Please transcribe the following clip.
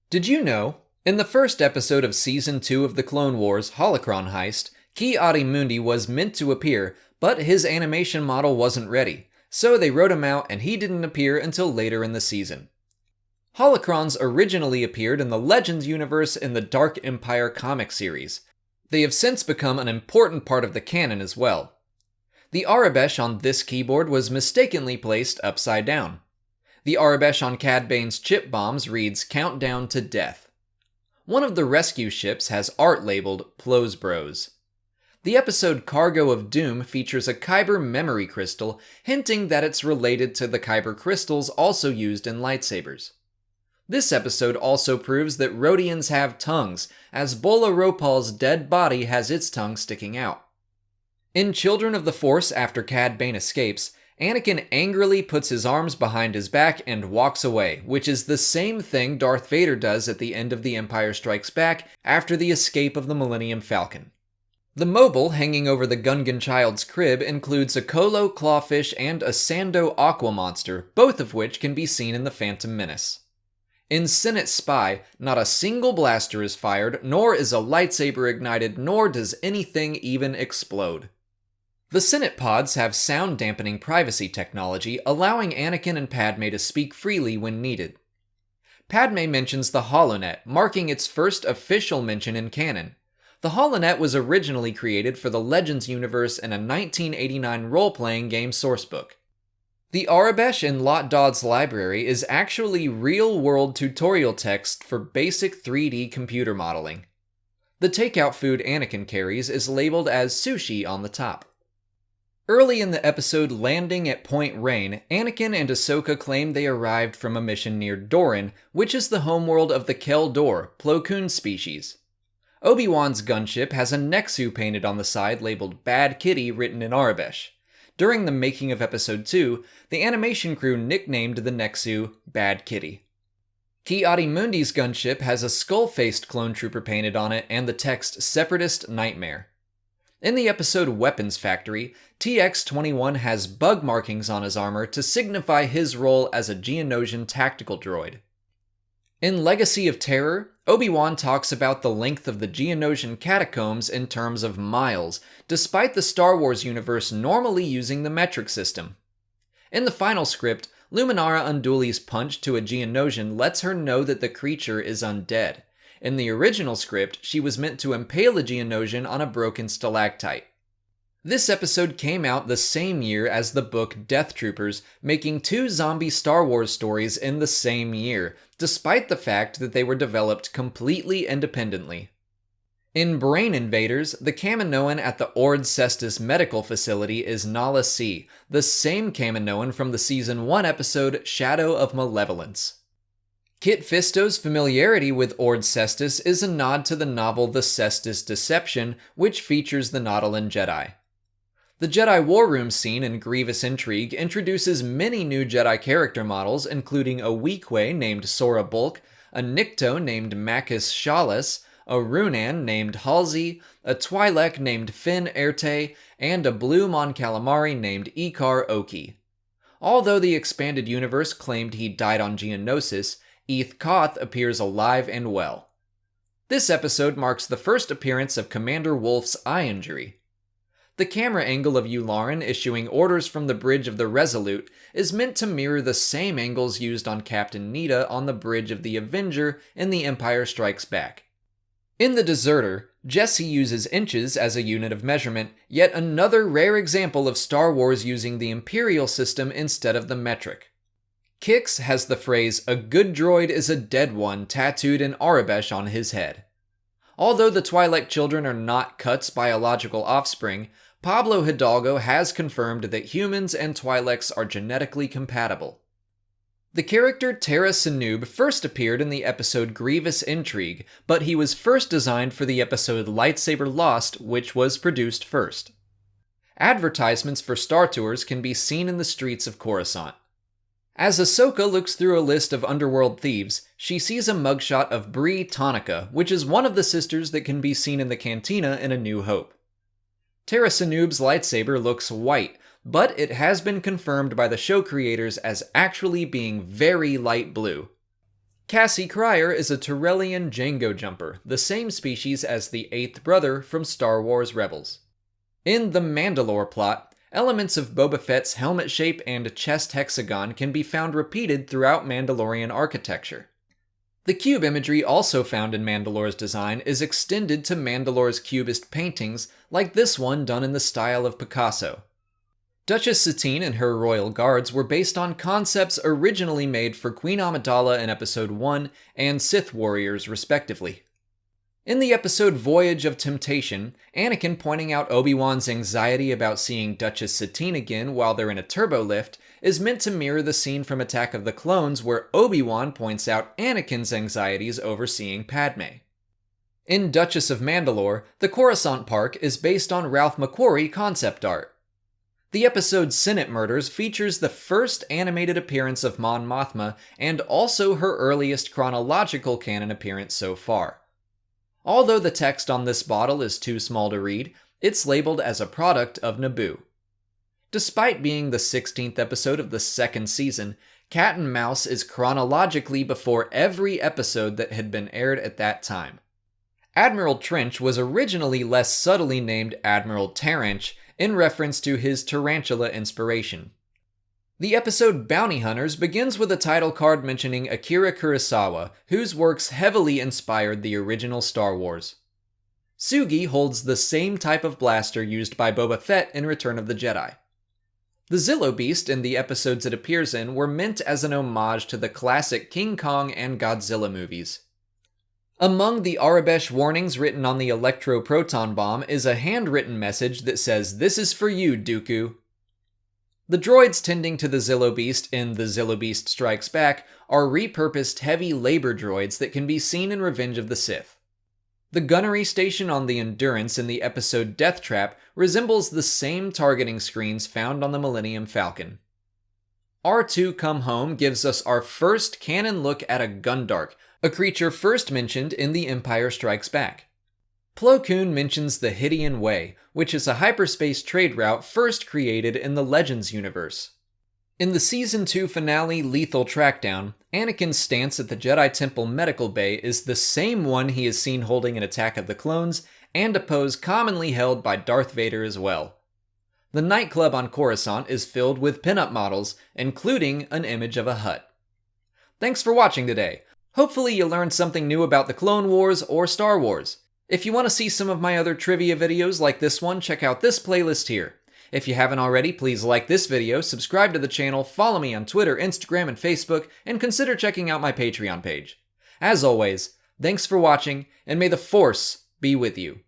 Did you know? In the first episode of Season 2 of the Clone Wars Holocron Heist, Ki-Adi-Mundi was meant to appear, but his animation model wasn't ready, so they wrote him out and he didn't appear until later in the season. Holocrons originally appeared in the Legends universe in the Dark Empire comic series. They have since become an important part of the canon as well. The Arabesh on this keyboard was mistakenly placed upside down. The Arabesh on Cad Bane's chip bombs reads Countdown to Death. One of the rescue ships has art labeled Plo's Bros. The episode Cargo of Doom features a Kyber memory crystal, hinting that it's related to the Kyber crystals also used in lightsabers. This episode also proves that Rhodians have tongues, as Bola Ropal's dead body has its tongue sticking out. In Children of the Force, after Cad Bane escapes, Anakin angrily puts his arms behind his back and walks away, which is the same thing Darth Vader does at the end of The Empire Strikes Back after the escape of the Millennium Falcon. The mobile hanging over the Gungan child's crib includes a Kolo clawfish and a Sando aqua monster, both of which can be seen in The Phantom Menace. In Senate Spy, not a single blaster is fired, nor is a lightsaber ignited, nor does anything even explode. The Senate pods have sound-dampening privacy technology, allowing Anakin and Padme to speak freely when needed. Padme mentions the HoloNet, marking its first official mention in canon. The HoloNet was originally created for the Legends universe in a 1989 role-playing game sourcebook. The Arabesh in Lot Dodd's library is actually real-world tutorial text for basic 3D computer modeling. The takeout food Anakin carries is labeled as sushi on the top. Early in the episode Landing at Point Rain, Anakin and Ahsoka claim they arrived from a mission near Doran, which is the homeworld of the Kel Dor, Plo Koon species. Obi-Wan's gunship has a Nexu painted on the side labeled Bad Kitty written in Arabesh. During the making of Episode 2, the animation crew nicknamed the Nexu Bad Kitty. Ki-Adi-Mundi's gunship has a skull-faced clone trooper painted on it and the text Separatist Nightmare. In the episode Weapons Factory, TX-21 has bug markings on his armor to signify his role as a Geonosian tactical droid. In Legacy of Terror, Obi-Wan talks about the length of the Geonosian catacombs in terms of miles, despite the Star Wars universe normally using the metric system. In the final script, Luminara Unduli's punch to a Geonosian lets her know that the creature is undead. In the original script, she was meant to impale a Geonosian on a broken stalactite. This episode came out the same year as the book Death Troopers, making two zombie Star Wars stories in the same year, despite the fact that they were developed completely independently. In Brain Invaders, the Kaminoan at the Ord Cestus Medical Facility is Nala Se, the same Kaminoan from the Season 1 episode Shadow of Malevolence. Kit Fisto's familiarity with Ord Cestus is a nod to the novel The Cestus Deception, which features the Nautolan Jedi. The Jedi War Room scene in Grievous Intrigue introduces many new Jedi character models, including a Weequay named Sora Bulk, a Nikto named Makis Shalis, a Runan named Halsey, a Twi'lek named Finn Erte, and a Blue Mon Calamari named Ikar Oki. Although the expanded universe claimed he died on Geonosis, Eth Koth appears alive and well. This episode marks the first appearance of Commander Wolf's eye injury. The camera angle of Yularen issuing orders from the bridge of the Resolute is meant to mirror the same angles used on Captain Nita on the bridge of the Avenger in The Empire Strikes Back. In The Deserter, Jesse uses inches as a unit of measurement, yet another rare example of Star Wars using the Imperial system instead of the metric. Kix has the phrase, "A good droid is a dead one," tattooed in Arabesh on his head. Although the Twi'lek children are not Cut's biological offspring, Pablo Hidalgo has confirmed that humans and Twi'leks are genetically compatible. The character Terra Sanub first appeared in the episode Grievous Intrigue, but he was first designed for the episode Lightsaber Lost, which was produced first. Advertisements for Star Tours can be seen in the streets of Coruscant. As Ahsoka looks through a list of underworld thieves, she sees a mugshot of Bree Tonica, which is one of the sisters that can be seen in the cantina in A New Hope. Terra Sanub's lightsaber looks white, but it has been confirmed by the show creators as actually being very light blue. Cassie Cryer is a Tyrellian Django jumper, the same species as the 8th brother from Star Wars Rebels. In the Mandalore plot, elements of Boba Fett's helmet shape and chest hexagon can be found repeated throughout Mandalorian architecture. The cube imagery also found in Mandalore's design is extended to Mandalore's cubist paintings, like this one done in the style of Picasso. Duchess Satine and her royal guards were based on concepts originally made for Queen Amidala in Episode 1 and Sith warriors respectively. In the episode Voyage of Temptation, Anakin pointing out Obi-Wan's anxiety about seeing Duchess Satine again while they're in a turbo lift is meant to mirror the scene from Attack of the Clones where Obi-Wan points out Anakin's anxieties over seeing Padme. In Duchess of Mandalore, the Coruscant Park is based on Ralph McQuarrie concept art. The episode Senate Murders features the first animated appearance of Mon Mothma and also her earliest chronological canon appearance so far. Although the text on this bottle is too small to read, it's labeled as a product of Naboo. Despite being the 16th episode of the second season, Cat and Mouse is chronologically before every episode that had been aired at that time. Admiral Trench was originally less subtly named Admiral Terranch in reference to his tarantula inspiration. The episode Bounty Hunters begins with a title card mentioning Akira Kurosawa, whose works heavily inspired the original Star Wars. Sugi holds the same type of blaster used by Boba Fett in Return of the Jedi. The Zillo Beast in the episodes it appears in were meant as an homage to the classic King Kong and Godzilla movies. Among the Arabesh warnings written on the electro-proton bomb is a handwritten message that says, "This is for you, Dooku." The droids tending to the Zillo Beast in The Zillo Beast Strikes Back are repurposed heavy labor droids that can be seen in Revenge of the Sith. The gunnery station on the Endurance in the episode Death Trap resembles the same targeting screens found on the Millennium Falcon. R2 Come Home gives us our first canon look at a Gundark, a creature first mentioned in The Empire Strikes Back. Plo Koon mentions the Hydian Way, which is a hyperspace trade route first created in the Legends universe. In the Season 2 finale Lethal Trackdown, Anakin's stance at the Jedi Temple Medical Bay is the same one he is seen holding in Attack of the Clones, and a pose commonly held by Darth Vader as well. The nightclub on Coruscant is filled with pinup models, including an image of a Hutt. Thanks for watching today. Hopefully you learned something new about the Clone Wars or Star Wars. If you want to see some of my other trivia videos like this one, check out this playlist here. If you haven't already, please like this video, subscribe to the channel, follow me on Twitter, Instagram, and Facebook, and consider checking out my Patreon page. As always, thanks for watching, and may the Force be with you.